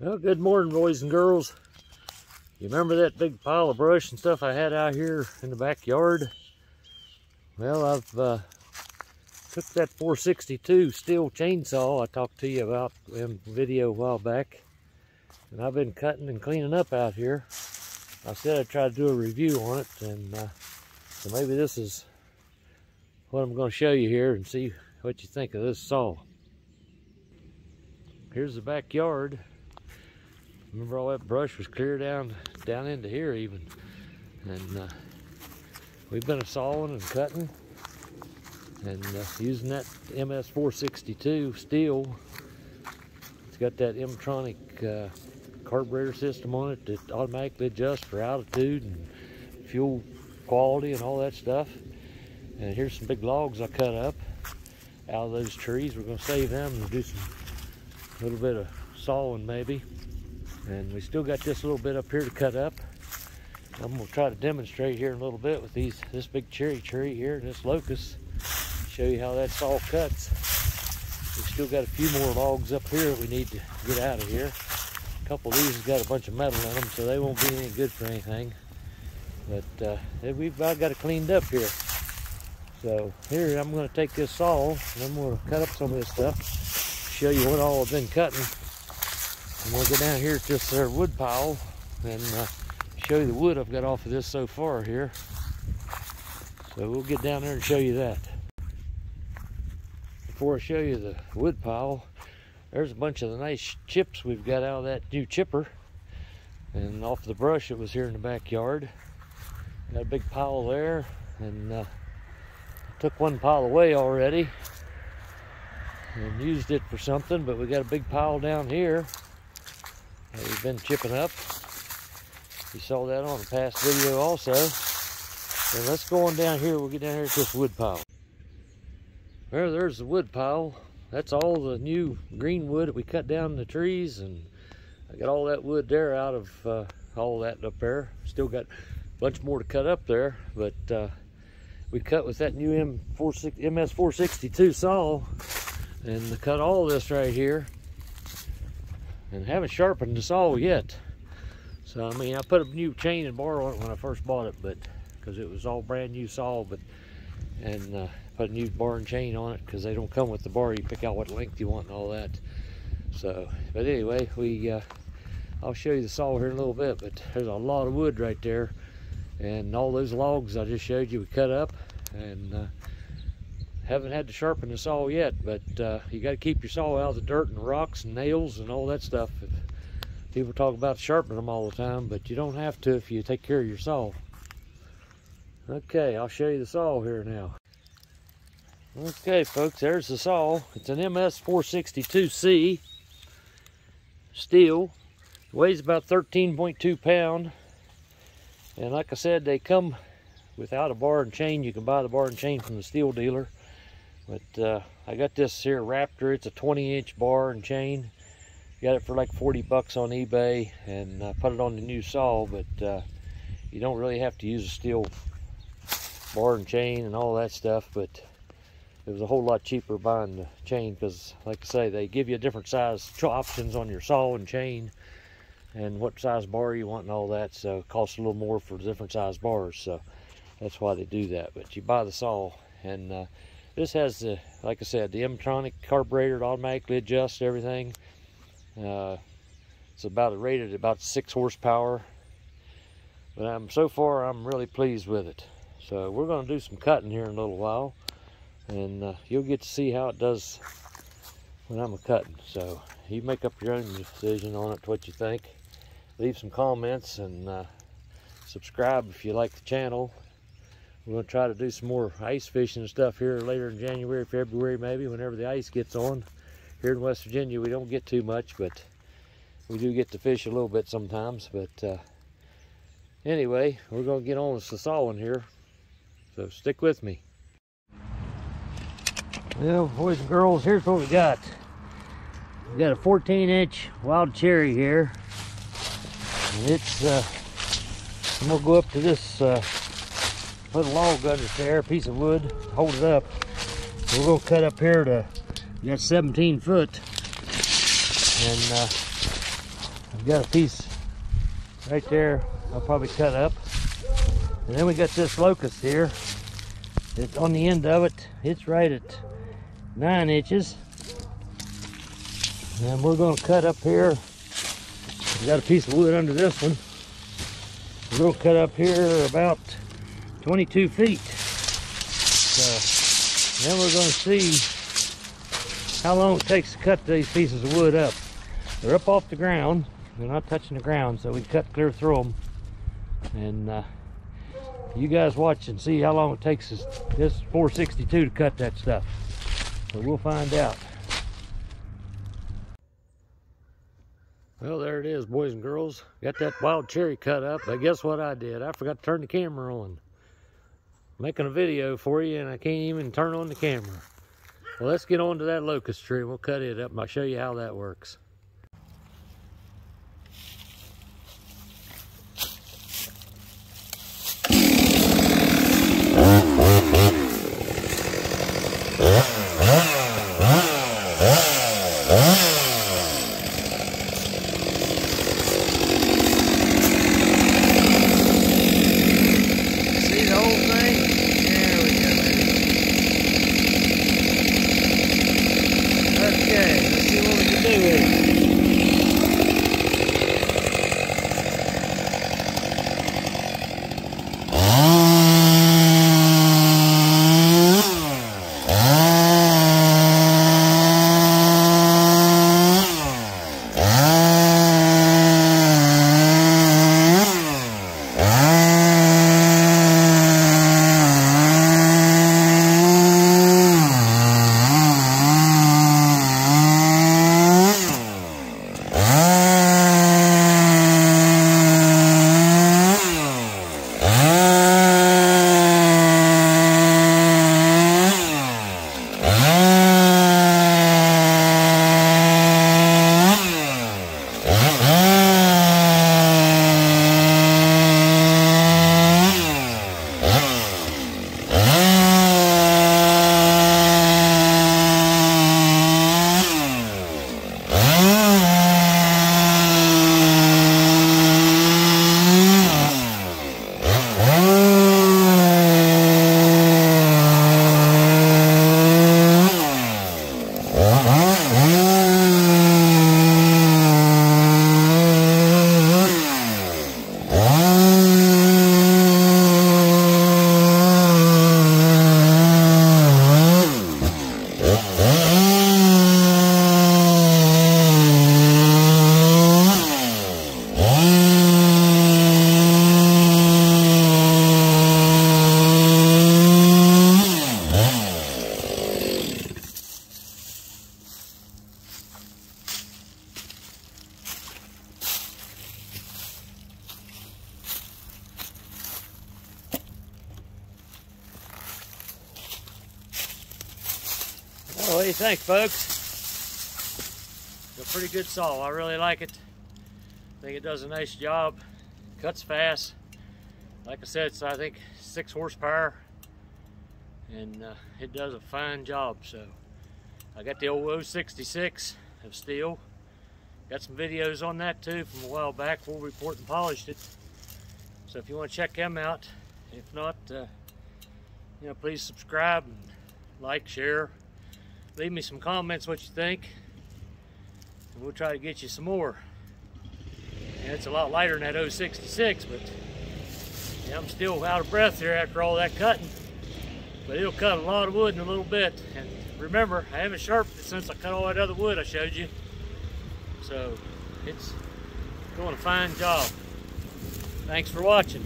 Well, good morning, boys and girls. You remember that big pile of brush and stuff I had out here in the backyard? Well, I've took that 462 Stihl chainsaw I talked to you about in a video a while back, and I've been cutting and cleaning up out here. I said I'd try to do a review on it, and so maybe this is what I'm going to show you here and see what you think of this saw. Here's the backyard. Remember, all that brush was clear down into here even, and we've been sawing and cutting and using that MS 462 Stihl. It's got that M-tronic carburetor system on it that automatically adjusts for altitude and fuel quality and all that stuff. And here's some big logs I cut up out of those trees. We're going to save them and do some little bit of sawing maybe. And we still got this little bit up here to cut up. I'm going to try to demonstrate here in a little bit with this big cherry tree here and this locust. Show you how that saw cuts. We still got a few more logs up here that we need to get out of here. A couple of these has got a bunch of metal in them, so they won't be any good for anything. But we've got it cleaned up here. So here I'm going to take this saw and I'm going to cut up some of this stuff. Show you what all I've been cutting. And we'll go down here to this wood pile and show you the wood I've got off of this so far here. So we'll get down there and show you that. Before I show you the wood pile, there's a bunch of the nice chips we've got out of that new chipper. And off the brush that was here in the backyard. Got a big pile there, and I took one pile away already and used it for something, but we got a big pile down here that we've been chipping up. You saw that on a past video also. And let's go on down here. We'll get down here to this wood pile. Well, there's the wood pile. That's all the new green wood that we cut down in the trees, and I got all that wood there out of all that up there. Still got a bunch more to cut up there, but we cut with that new MS 462 saw and cut all this right here. And haven't sharpened the saw yet. So I mean, I put a new chain and bar on it when I first bought it, but because it was all brand new saw, and put a new bar and chain on it because they don't come with the bar. You pick out what length you want and all that. So, but anyway, I'll show you the saw here in a little bit. But there's a lot of wood right there, and all those logs I just showed you we cut up, and haven't had to sharpen the saw yet, but you got to keep your saw out of the dirt and rocks and nails and all that stuff. People talk about sharpening them all the time, but you don't have to if you take care of your saw. Okay, I'll show you the saw here now. Okay, folks, there's the saw. It's an MS 462C Stihl. It weighs about 13.2 pounds. And like I said, they come without a bar and chain. You can buy the bar and chain from the Stihl dealer. But I got this here Raptor. It's a 20-inch bar and chain. Got it for like 40 bucks on eBay, and I put it on the new saw. But you don't really have to use a Stihl bar and chain and all that stuff. But it was a whole lot cheaper buying the chain because, like I say, they give you different size options on your saw and chain, and what size bar you want and all that. So it costs a little more for different size bars. So that's why they do that. But you buy the saw, and this has the, like I said, the M-tronic carburetor. It automatically adjusts everything. It's rated about 6 horsepower. But so far I'm really pleased with it. So we're going to do some cutting here in a little while, and you'll get to see how it does when I'm cutting. So you make up your own decision on it, what you think. Leave some comments, and subscribe if you like the channel. We're going to try to do some more ice fishing and stuff here later in January, February maybe, whenever the ice gets on. Here in West Virginia we don't get too much, but we do get to fish a little bit sometimes. But anyway, we're going to get on with the sawing here, so stick with me. Well, boys and girls, here's what we got. We got a 14-inch wild cherry here, and it's I'm going to go up to this put a log under there, a piece of wood, hold it up. We're going to cut up here to, we got 17 foot, and I've got a piece right there I'll probably cut up. And then we got this locust here. It's on the end of it. It's right at 9 inches. And we're going to cut up here. We got a piece of wood under this one. We're going to cut up here about 22 feet. So then we're going to see how long it takes to cut these pieces of wood up. They're up off the ground. They're not touching the ground, so we cut clear through them. And you guys watch and see how long it takes us, this 462 to cut that stuff. So we'll find out. Well, there it is, boys and girls. Got that wild cherry cut up, but guess what I did? I forgot to turn the camera on. I'm making a video for you and I can't even turn on the camera. Well, let's get on to that locust tree. We'll cut it up and I'll show you how that works. Well, what do you think, folks? It's a pretty good saw. I really like it. I think it does a nice job. Cuts fast. Like I said, it's I think 6 horsepower, and it does a fine job. So I got the old 066 of Stihl. Got some videos on that too from a while back before we report and polished it. So if you want to check them out, if not, please subscribe and like, share. Leave me some comments what you think, and we'll try to get you some more. And it's a lot lighter than that 066, but yeah, I'm still out of breath here after all that cutting. But it'll cut a lot of wood in a little bit. And remember, I haven't sharpened it since I cut all that other wood I showed you. So it's doing a fine job. Thanks for watching.